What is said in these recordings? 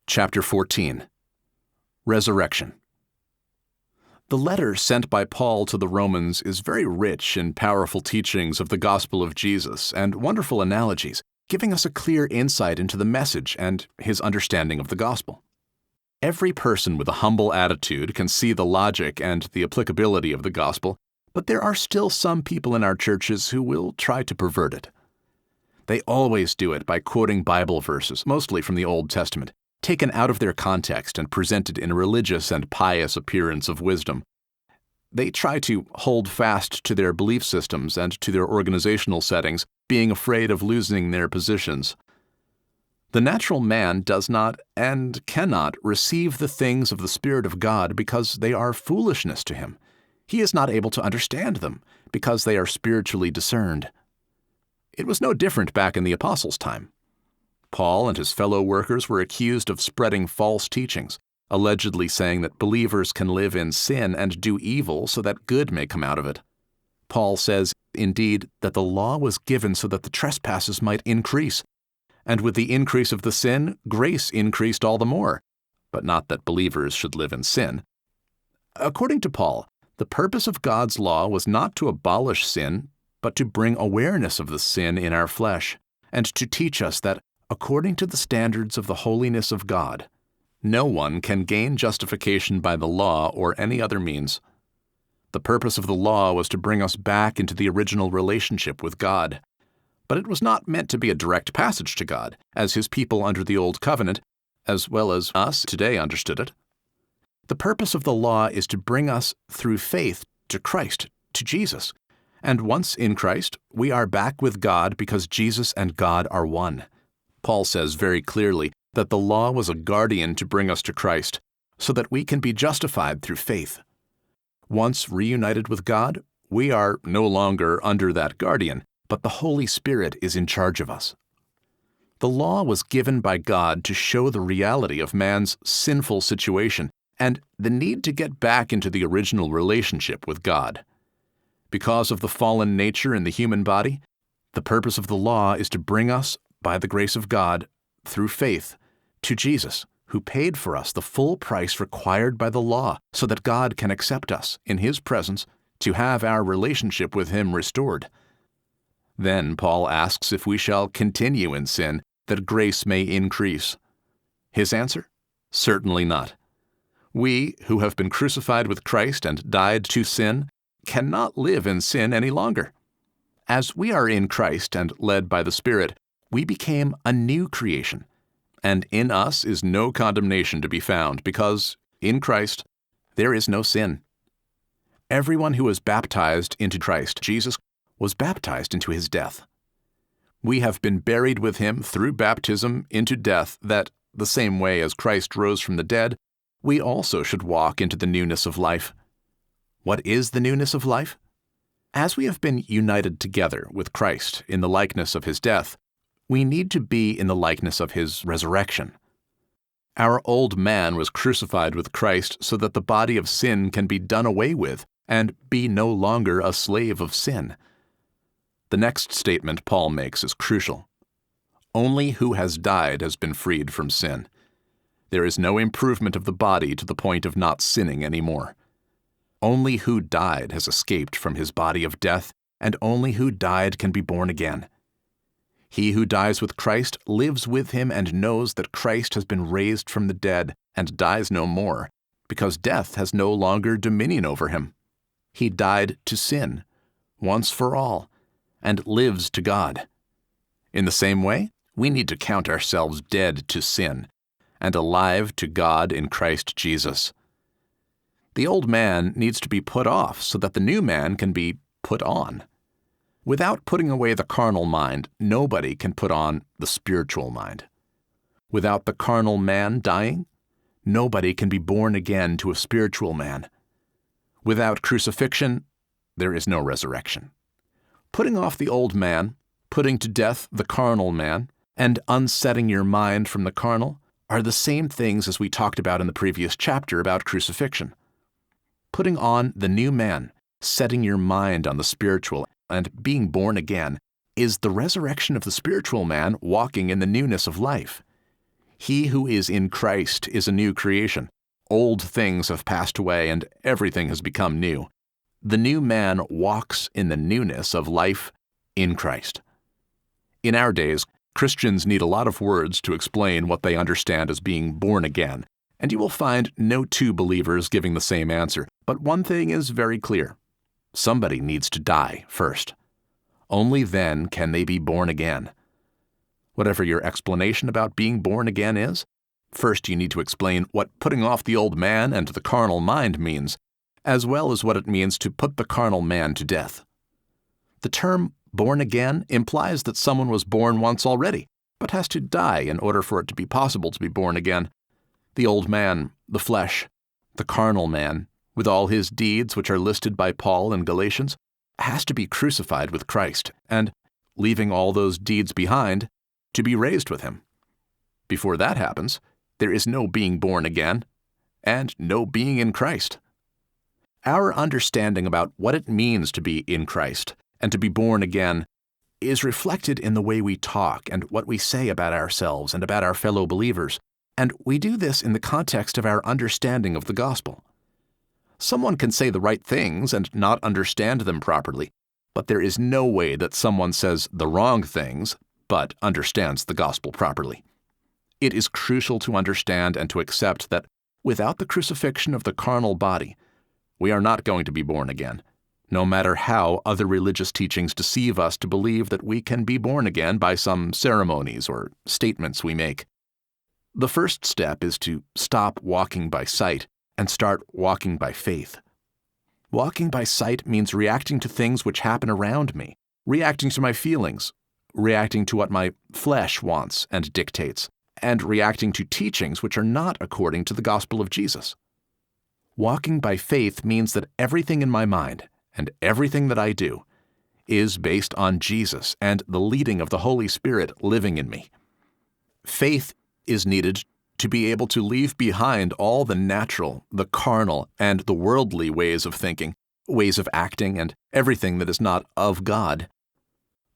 Chapter 14. Resurrection. The letter sent by Paul to the Romans is very rich in powerful teachings of the gospel of Jesus and wonderful analogies, giving us a clear insight into the message and his understanding of the gospel. Every person with a humble attitude can see the logic and the applicability of the gospel, but there are still some people in our churches who will try to pervert it. They always do it by quoting Bible verses, mostly from the Old Testament, taken out of their context and presented in a religious and pious appearance of wisdom. They try to hold fast to their belief systems and to their organizational settings, being afraid of losing their positions. The natural man does not and cannot receive the things of the Spirit of God because they are foolishness to him. He is not able to understand them because they are spiritually discerned. It was no different back in the apostles' time. Paul and his fellow workers were accused of spreading false teachings, allegedly saying that believers can live in sin and do evil so that good may come out of it. Paul says, indeed, that the law was given so that the trespasses might increase, and with the increase of the sin, grace increased all the more, but not that believers should live in sin. According to Paul, the purpose of God's law was not to abolish sin, but to bring awareness of the sin in our flesh, and to teach us that, according to the standards of the holiness of God, no one can gain justification by the law or any other means. The purpose of the law was to bring us back into the original relationship with God, but it was not meant to be a direct passage to God, as his people under the Old Covenant, as well as us today, understood it. The purpose of the law is to bring us through faith to Christ, to Jesus, and once in Christ, we are back with God because Jesus and God are one. Paul says very clearly that the law was a guardian to bring us to Christ, so that we can be justified through faith. Once reunited with God, we are no longer under that guardian, but the Holy Spirit is in charge of us. The law was given by God to show the reality of man's sinful situation and the need to get back into the original relationship with God. Because of the fallen nature in the human body, the purpose of the law is to bring us, by the grace of God, through faith, to Jesus, who paid for us the full price required by the law so that God can accept us in his presence to have our relationship with him restored. Then Paul asks if we shall continue in sin, that grace may increase. His answer? Certainly not. We, who have been crucified with Christ and died to sin, cannot live in sin any longer. As we are in Christ and led by the Spirit, we became a new creation, and in us is no condemnation to be found, because, in Christ, there is no sin. Everyone who was baptized into Christ Jesus was baptized into his death. We have been buried with him through baptism into death, that, the same way as Christ rose from the dead, we also should walk into the newness of life. What is the newness of life? As we have been united together with Christ in the likeness of his death, we need to be in the likeness of his resurrection. Our old man was crucified with Christ so that the body of sin can be done away with and be no longer a slave of sin. The next statement Paul makes is crucial. Only who has died has been freed from sin. There is no improvement of the body to the point of not sinning anymore. Only who died has escaped from his body of death, and only who died can be born again. He who dies with Christ lives with him and knows that Christ has been raised from the dead and dies no more, because death has no longer dominion over him. He died to sin, once for all, and lives to God. In the same way, we need to count ourselves dead to sin and alive to God in Christ Jesus. The old man needs to be put off so that the new man can be put on. Without putting away the carnal mind, nobody can put on the spiritual mind. Without the carnal man dying, nobody can be born again to a spiritual man. Without crucifixion, there is no resurrection. Putting off the old man, putting to death the carnal man, and unsetting your mind from the carnal are the same things as we talked about in the previous chapter about crucifixion. Putting on the new man, setting your mind on the spiritual, and being born again is the resurrection of the spiritual man walking in the newness of life. He who is in Christ is a new creation. Old things have passed away and everything has become new. The new man walks in the newness of life in Christ. In our days, Christians need a lot of words to explain what they understand as being born again, and you will find no two believers giving the same answer. But one thing is very clear. Somebody needs to die first. Only then can they be born again. Whatever your explanation about being born again is, first you need to explain what putting off the old man and the carnal mind means, as well as what it means to put the carnal man to death. The term born again implies that someone was born once already, but has to die in order for it to be possible to be born again. The old man, the flesh, the carnal man, with all his deeds which are listed by Paul in Galatians, has to be crucified with Christ, and, leaving all those deeds behind, to be raised with him. Before that happens, there is no being born again, and no being in Christ. Our understanding about what it means to be in Christ and to be born again is reflected in the way we talk and what we say about ourselves and about our fellow believers, and we do this in the context of our understanding of the gospel. Someone can say the right things and not understand them properly, but there is no way that someone says the wrong things but understands the gospel properly. It is crucial to understand and to accept that without the crucifixion of the carnal body, we are not going to be born again, no matter how other religious teachings deceive us to believe that we can be born again by some ceremonies or statements we make. The first step is to stop walking by sight and start walking by faith. Walking by sight means reacting to things which happen around me, reacting to my feelings, reacting to what my flesh wants and dictates, and reacting to teachings which are not according to the gospel of Jesus. Walking by faith means that everything in my mind and everything that I do is based on Jesus and the leading of the Holy Spirit living in me. Faith is needed to be able to leave behind all the natural, the carnal, and the worldly ways of thinking, ways of acting, and everything that is not of God.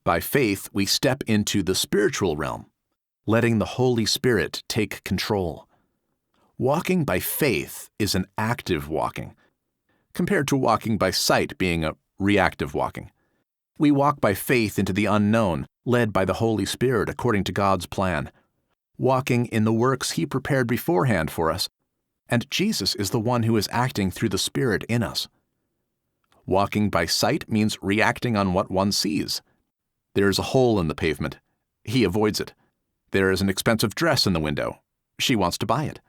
By faith, we step into the spiritual realm, letting the Holy Spirit take control. Walking by faith is an active walking, compared to walking by sight being a reactive walking. We walk by faith into the unknown, led by the Holy Spirit according to God's plan, walking in the works He prepared beforehand for us, and Jesus is the one who is acting through the Spirit in us. Walking by sight means reacting on what one sees. There is a hole in the pavement. He avoids it. There is an expensive dress in the window. She wants to buy it.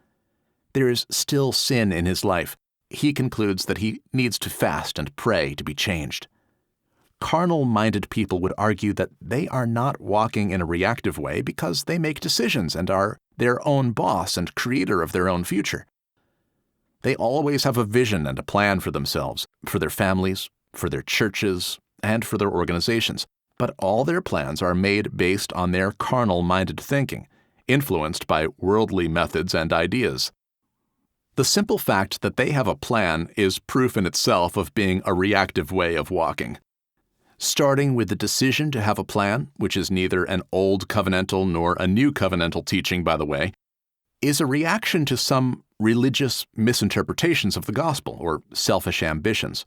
There is still sin in his life. He concludes that he needs to fast and pray to be changed. Carnal-minded people would argue that they are not walking in a reactive way because they make decisions and are their own boss and creator of their own future. They always have a vision and a plan for themselves, for their families, for their churches, and for their organizations. But all their plans are made based on their carnal-minded thinking, influenced by worldly methods and ideas. The simple fact that they have a plan is proof in itself of being a reactive way of walking. Starting with the decision to have a plan, which is neither an old covenantal nor a new covenantal teaching, by the way, is a reaction to some religious misinterpretations of the gospel or selfish ambitions.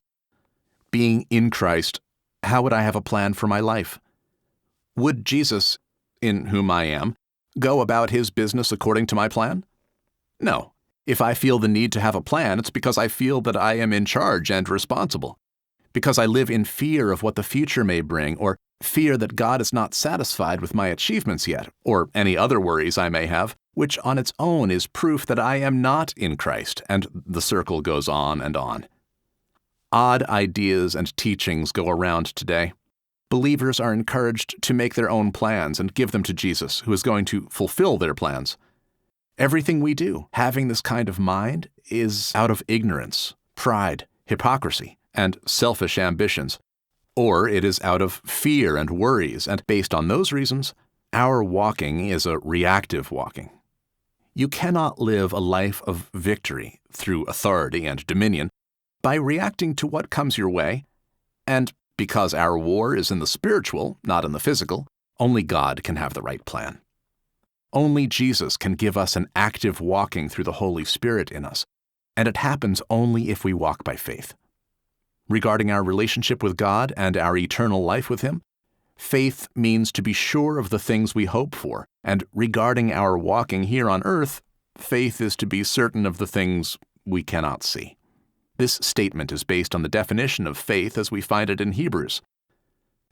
Being in Christ, how would I have a plan for my life? Would Jesus, in whom I am, go about his business according to my plan? No. If I feel the need to have a plan, it's because I feel that I am in charge and responsible, because I live in fear of what the future may bring, or fear that God is not satisfied with my achievements yet, or any other worries I may have, which on its own is proof that I am not in Christ, and the circle goes on and on. Odd ideas and teachings go around today. Believers are encouraged to make their own plans and give them to Jesus, who is going to fulfill their plans. Everything we do, having this kind of mind, is out of ignorance, pride, hypocrisy, and selfish ambitions, or it is out of fear and worries, and based on those reasons, our walking is a reactive walking. You cannot live a life of victory through authority and dominion by reacting to what comes your way, and because our war is in the spiritual, not in the physical, only God can have the right plan. Only Jesus can give us an active walking through the Holy Spirit in us, and it happens only if we walk by faith. Regarding our relationship with God and our eternal life with Him, faith means to be sure of the things we hope for, and regarding our walking here on earth, faith is to be certain of the things we cannot see. This statement is based on the definition of faith as we find it in Hebrews.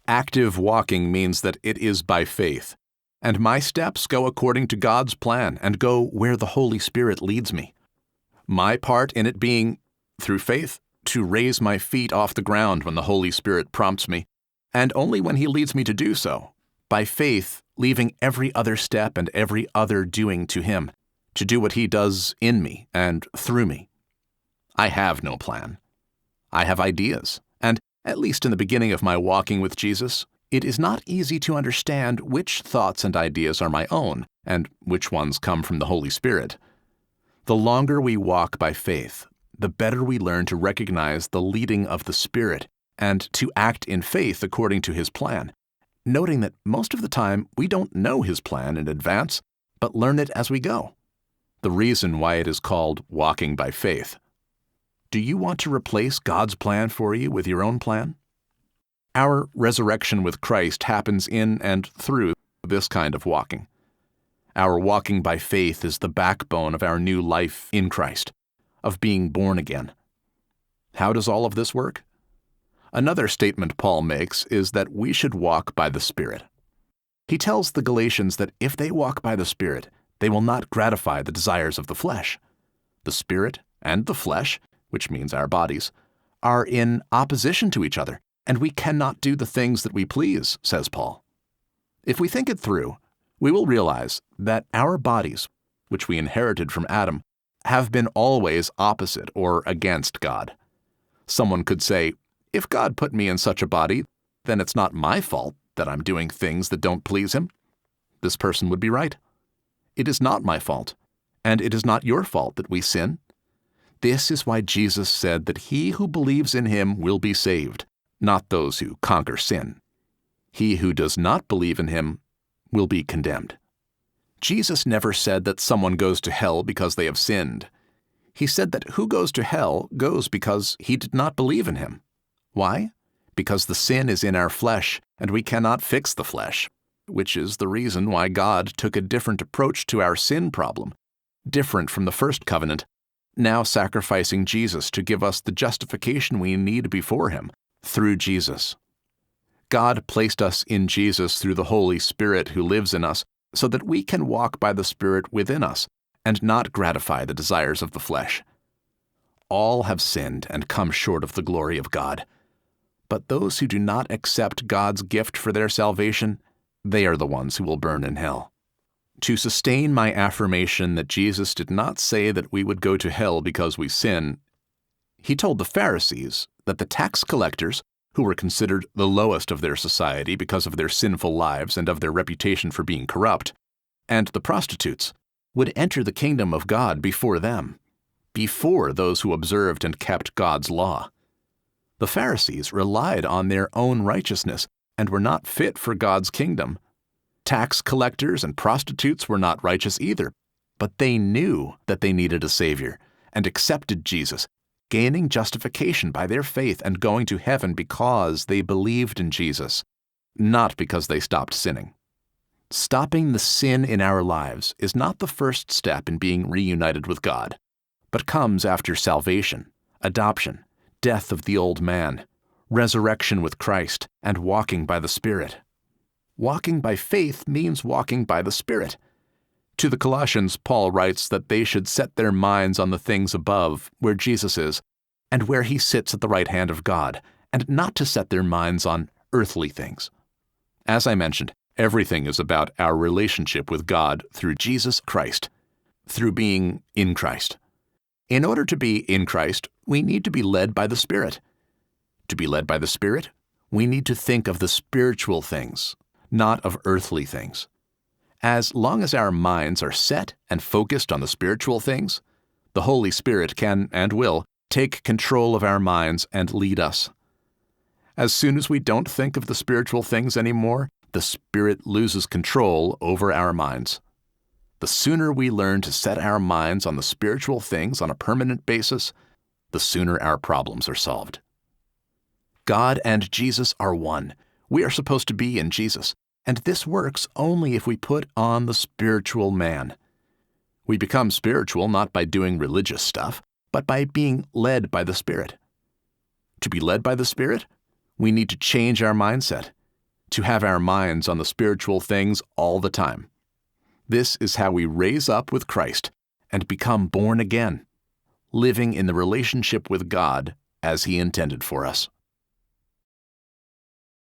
Active walking means that it is by faith, and my steps go according to God's plan and go where the Holy Spirit leads me. My part in it being, through faith, to raise my feet off the ground when the Holy Spirit prompts me, and only when He leads me to do so, by faith, leaving every other step and every other doing to Him, to do what He does in me and through me. I have no plan. I have ideas, and, at least in the beginning of my walking with Jesus, it is not easy to understand which thoughts and ideas are my own, and which ones come from the Holy Spirit. The longer we walk by faith, the better we learn to recognize the leading of the Spirit and to act in faith according to His plan, noting that most of the time we don't know His plan in advance, but learn it as we go. The reason why it is called walking by faith. Do you want to replace God's plan for you with your own plan? Our resurrection with Christ happens in and through this kind of walking. Our walking by faith is the backbone of our new life in Christ, of being born again. How does all of this work? Another statement Paul makes is that we should walk by the Spirit. He tells the Galatians that if they walk by the Spirit, they will not gratify the desires of the flesh. The Spirit and the flesh, which means our bodies, are in opposition to each other, and we cannot do the things that we please, says Paul. If we think it through, we will realize that our bodies, which we inherited from Adam, have been always opposite or against God. Someone could say, if God put me in such a body, then it's not my fault that I'm doing things that don't please Him. This person would be right. It is not my fault, and it is not your fault that we sin. This is why Jesus said that he who believes in Him will be saved, not those who conquer sin. He who does not believe in Him will be condemned. Jesus never said that someone goes to hell because they have sinned. He said that who goes to hell goes because he did not believe in Him. Why? Because the sin is in our flesh, and we cannot fix the flesh, which is the reason why God took a different approach to our sin problem, different from the first covenant, now sacrificing Jesus to give us the justification we need before Him, through Jesus. God placed us in Jesus through the Holy Spirit who lives in us, so that we can walk by the Spirit within us and not gratify the desires of the flesh. All have sinned and come short of the glory of God. But those who do not accept God's gift for their salvation, they are the ones who will burn in hell. To sustain my affirmation that Jesus did not say that we would go to hell because we sin, He told the Pharisees that the tax collectors, who were considered the lowest of their society because of their sinful lives and of their reputation for being corrupt, and the prostitutes, would enter the kingdom of God before them, before those who observed and kept God's law. The Pharisees relied on their own righteousness and were not fit for God's kingdom. Tax collectors and prostitutes were not righteous either, but they knew that they needed a Savior and accepted Jesus, gaining justification by their faith and going to heaven because they believed in Jesus, not because they stopped sinning. Stopping the sin in our lives is not the first step in being reunited with God, but comes after salvation, adoption, death of the old man, resurrection with Christ, and walking by the Spirit. Walking by faith means walking by the Spirit. To the Colossians, Paul writes that they should set their minds on the things above, where Jesus is, and where He sits at the right hand of God, and not to set their minds on earthly things. As I mentioned, everything is about our relationship with God through Jesus Christ, through being in Christ. In order to be in Christ, we need to be led by the Spirit. To be led by the Spirit, we need to think of the spiritual things, not of earthly things. As long as our minds are set and focused on the spiritual things, the Holy Spirit can and will take control of our minds and lead us. As soon as we don't think of the spiritual things anymore, the Spirit loses control over our minds. The sooner we learn to set our minds on the spiritual things on a permanent basis, the sooner our problems are solved. God and Jesus are one. We are supposed to be in Jesus, and this works only if we put on the spiritual man. We become spiritual not by doing religious stuff, but by being led by the Spirit. To be led by the Spirit, we need to change our mindset, to have our minds on the spiritual things all the time. This is how we raise up with Christ and become born again, living in the relationship with God as He intended for us.